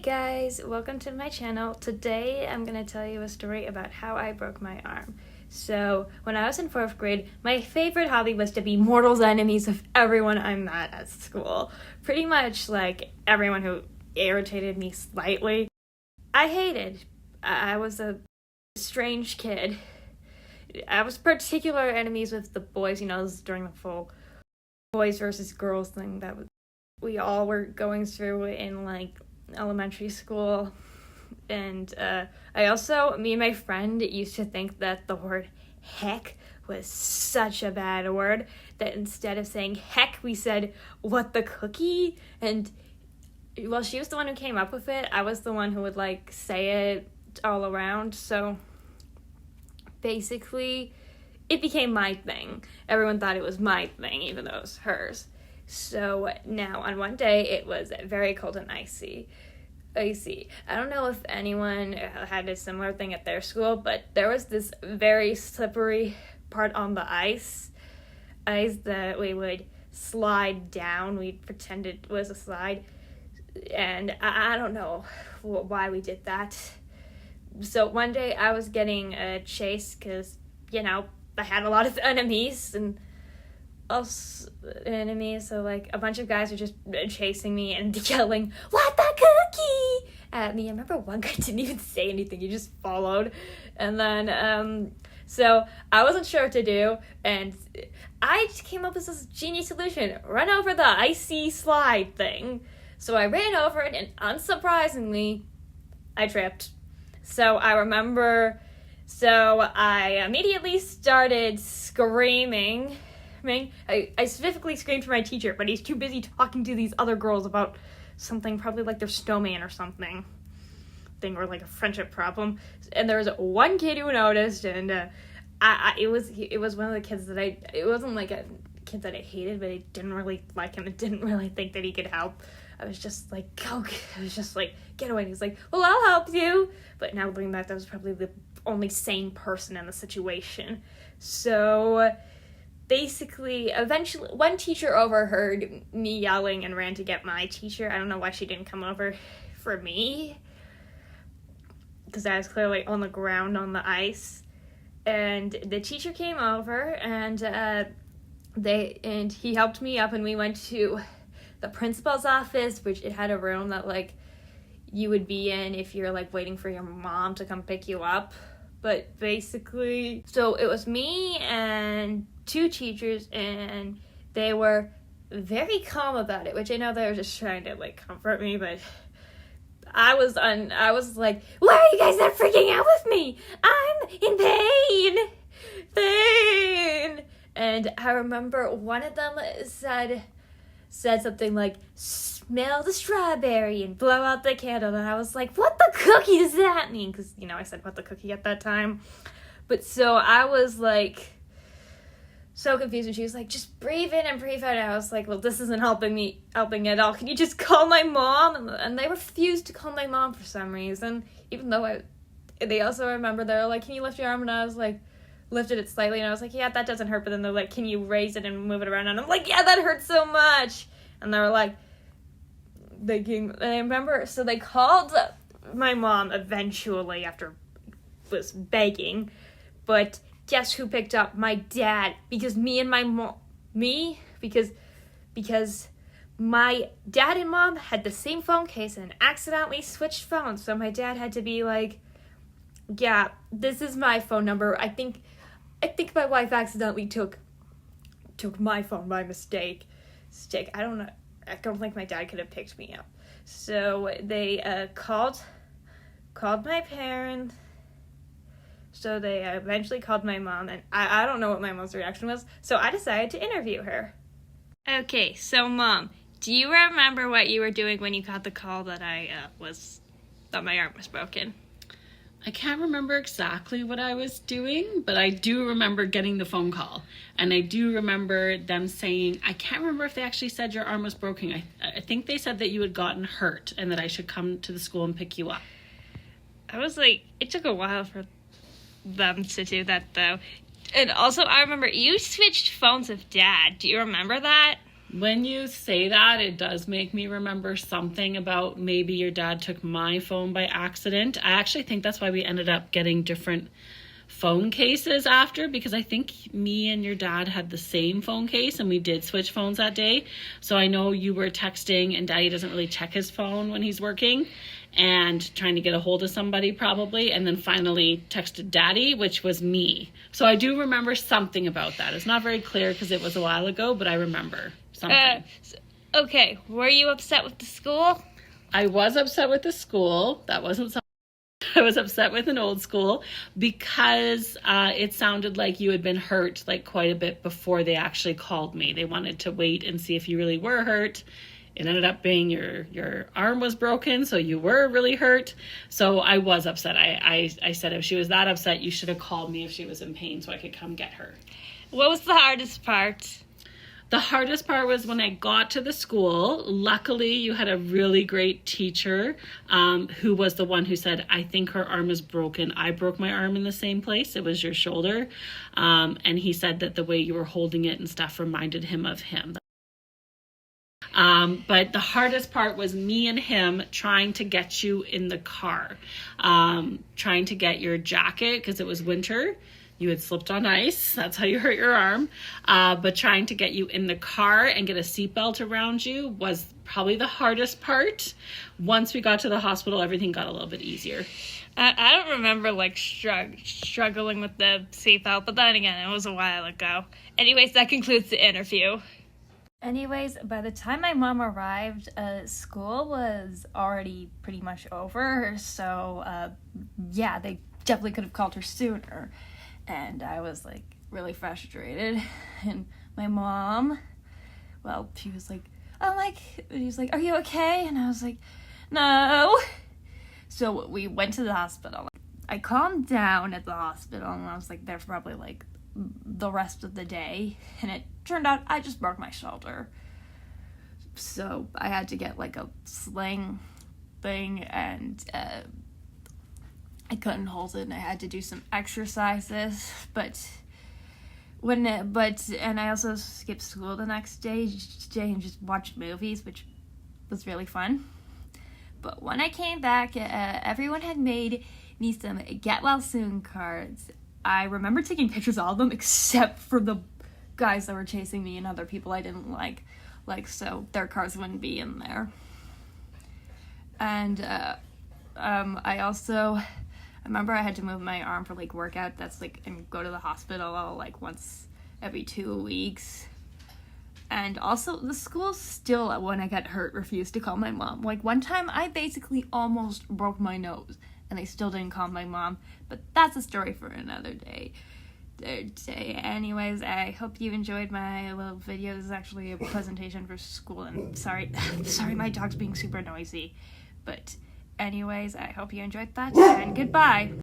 guys, welcome to my channel. Today I'm going to tell you a story about how I broke my arm. So, when I was in 4th grade, my favorite hobby was to be mortal enemies of everyone I met at school. Pretty much like everyone who irritated me slightly. I was a strange kid. I was particular enemies with the boys, this is during the full boys versus girls thing that we all were going through in elementary school. And me and my friend used to think that the word heck was such a bad word that instead of saying heck, we said what the cookie. And well, she was the one who came up with it. I was the one who would say it all around. So basically it became my thing. Everyone thought it was my thing, even though it was hers. So now on one day it was very cold and icy. I don't know if anyone had a similar thing at their school, but there was this very slippery part on the ice that we would slide down. We'd pretend it was a slide, and I don't know why we did that. So one day I was getting chased because, I had a lot of enemies, so a bunch of guys were just chasing me and yelling, "What the cookie?" at me. I remember one guy didn't even say anything, he just followed. And then, so I wasn't sure what to do, and I came up with this genius solution: run over the icy slide thing. So I ran over it, and unsurprisingly, I tripped. So I immediately started screaming. I specifically screamed for my teacher, but he's too busy talking to these other girls about something, probably their snowman or something, or a friendship problem. And there was one kid who noticed, and it was one of the kids that it wasn't a kid that I hated, but I didn't really like him and didn't really think that he could help. I was just get away. And he's like, "Well, I'll help you." But now looking back, that was probably the only sane person in the situation. So basically, eventually, one teacher overheard me yelling and ran to get my teacher. I don't know why she didn't come over for me, because I was clearly on the ground on the ice. And the teacher came over, and he helped me up, and we went to the principal's office, which it had a room that you would be in if you're waiting for your mom to come pick you up. But basically, so it was me and 2 teachers, and they were very calm about it, which I know they were just trying to comfort me, but I was like, "Why are you guys not freaking out with me? I'm in pain." And I remember one of them said something like, "Smell the strawberry and blow out the candle." And I was like, "What the cookie does that mean?" Because, I said "what the cookie" at that time. But so I was so confused, and she was like, "Just breathe in and breathe out." And I was like, "Well, this isn't helping at all. Can you just call my mom?" And they refused to call my mom for some reason, even though they also remember, they were like, "Can you lift your arm?" And I was like, lifted it slightly, and I was like, "Yeah, that doesn't hurt." But then they're like, "Can you raise it and move it around?" And I'm like, "Yeah, that hurts so much." And they were like, and I remember, so they called my mom eventually after was begging, but guess who picked up? My dad, because because my dad and mom had the same phone case and accidentally switched phones, so my dad had to be like, "Yeah, this is my phone number. I think my wife accidentally took my phone by mistake. I don't know. I don't think my dad could have picked me up." So they called my parents. So they eventually called my mom, and I don't know what my mom's reaction was, so I decided to interview her. Okay, so Mom, do you remember what you were doing when you got the call that that my arm was broken? I can't remember exactly what I was doing, but I do remember getting the phone call. And I do remember them saying, I can't remember if they actually said your arm was broken. I think they said that you had gotten hurt and that I should come to the school and pick you up. It took a while for them to do that, though. And also, I remember you switched phones with Dad. Do you remember that? When you say that, it does make me remember something about maybe your dad took my phone by accident. I actually think that's why we ended up getting different phone cases after, because I think me and your dad had the same phone case and we did switch phones that day. So I know you were texting, and Daddy doesn't really check his phone when he's working, and trying to get a hold of somebody probably, and then finally texted Daddy, which was me. So I do remember something about that. It's not very clear because it was a while ago, but I remember something. Okay, were you upset with the school? I was upset with the school. That wasn't something I was upset with an old school, because it sounded like you had been hurt like quite a bit before they actually called me. They wanted to wait and see if you really were hurt. It ended up being your arm was broken, so you were really hurt. So I was upset. I said if she was that upset, you should have called me if she was in pain so I could come get her. What was the hardest part? The hardest part was when I got to the school. Luckily, you had a really great teacher who was the one who said, I think her arm is broken. I broke my arm in the same place. It was your shoulder. And he said that the way you were holding it and stuff reminded him of him. But the hardest part was me and him trying to get you in the car, trying to get your jacket because it was winter. You had slipped on ice. That's how you hurt your arm. But trying to get you in the car and get a seatbelt around you was probably the hardest part. Once we got to the hospital, everything got a little bit easier. I don't remember like struggling with the seatbelt, but then again, it was a while ago. Anyways, that concludes the interview. Anyways, by the time my mom arrived, school was already pretty much over, so yeah, they definitely could have called her sooner. And I was like really frustrated. And my mom, well, she was like, are you okay? And I was like, no. So we went to the hospital. I calmed down at the hospital, and I was like there for probably like the rest of the day, and it turned out I just broke my shoulder. So I had to get like a sling thing, and I couldn't hold it, and I had to do some exercises, and I also skipped school the next day and just watched movies, which was really fun. But when I came back, everyone had made me some get well soon cards. I remember taking pictures of all of them except for the guys that were chasing me and other people I didn't like, so their cards wouldn't be in there. And I remember I had to move my arm for like workout. That's like, and go to the hospital like once every 2 weeks. And also the school still, when I got hurt, refused to call my mom. Like one time I basically almost broke my nose and they still didn't call my mom. But that's a story for another day. Anyways, I hope you enjoyed my little video. This is actually a presentation for school, and sorry my dog's being super noisy. But anyways, I hope you enjoyed that, and goodbye.